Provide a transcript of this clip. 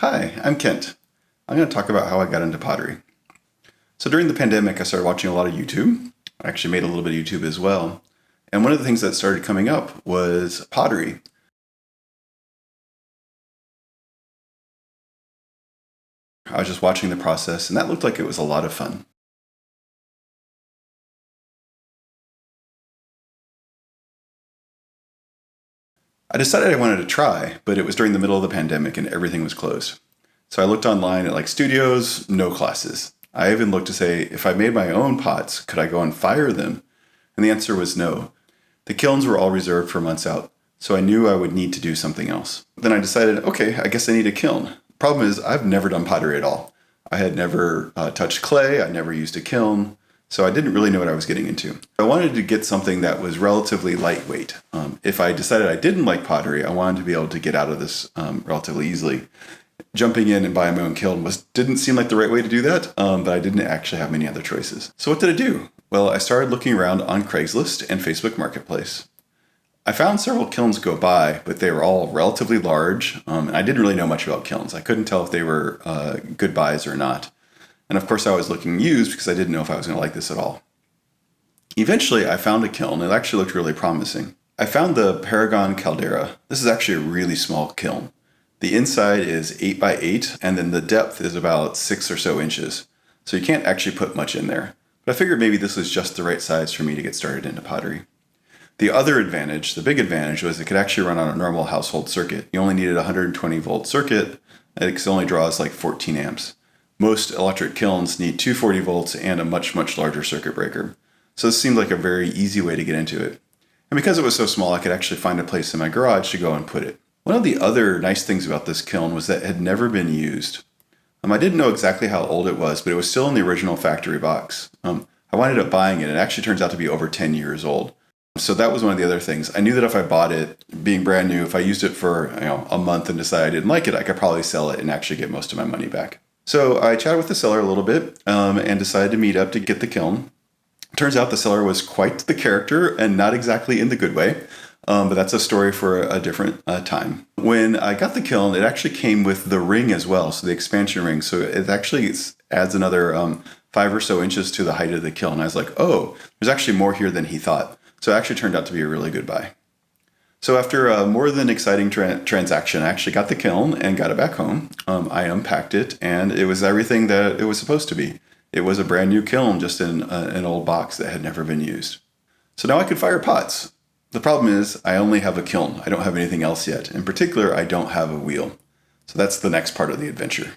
Hi, I'm Kent. I'm going to talk about how I got into pottery. So during the pandemic, I started watching a lot of YouTube. I actually made a little bit of YouTube as well. And one of the things that started coming up was pottery. I was just watching the process, and that looked like it was a lot of fun. I decided I wanted to try, but it was during the middle of the pandemic and everything was closed. So I looked online at studios, no classes. I even looked to say, if I made my own pots, could I go and fire them? And the answer was no. The kilns were all reserved for months out, so I knew I would need to do something else. Then I decided, okay, I guess I need a kiln. Problem is, I've never done pottery at all. I had never touched clay, I never used a kiln, so I didn't really know what I was getting into. I wanted to get something that was relatively lightweight. If I decided I didn't like pottery, I wanted to be able to get out of this relatively easily. Jumping in and buying my own kiln didn't seem like the right way to do that, but I didn't actually have many other choices. So what did I do? Well, I started looking around on Craigslist and Facebook Marketplace. I found several kilns go by, but they were all relatively large, and I didn't really know much about kilns. I couldn't tell if they were good buys or not. And of course, I was looking used because I didn't know if I was going to like this at all. Eventually, I found a kiln. It actually looked really promising. I found the Paragon Caldera. This is actually a really small kiln. The inside is 8 by 8, and then the depth is about 6 or so inches. So you can't actually put much in there. But I figured maybe this was just the right size for me to get started into pottery. The other advantage, the big advantage, was it could actually run on a normal household circuit. You only needed a 120 volt circuit. It only draws 14 amps. Most electric kilns need 240 volts and a much, much larger circuit breaker. So this seemed like a very easy way to get into it. And because it was so small, I could actually find a place in my garage to go and put it. One of the other nice things about this kiln was that it had never been used. I didn't know exactly how old it was, but it was still in the original factory box. I wound up buying it, and it actually turns out to be over 10 years old. So that was one of the other things. I knew that if I bought it, being brand new, if I used it for a month and decided I didn't like it, I could probably sell it and actually get most of my money back. So I chatted with the seller a little bit and decided to meet up to get the kiln. Turns out the seller was quite the character and not exactly in the good way. But that's a story for a different time. When I got the kiln, it actually came with the ring as well, so the expansion ring. So it actually adds another 5 or so inches to the height of the kiln. I was like, oh, there's actually more here than he thought. So it actually turned out to be a really good buy. So after a more than exciting transaction, I actually got the kiln and got it back home. I unpacked it, and it was everything that it was supposed to be. It was a brand new kiln, just in an old box that had never been used. So now I could fire pots. The problem is I only have a kiln. I don't have anything else yet. In particular, I don't have a wheel. So that's the next part of the adventure.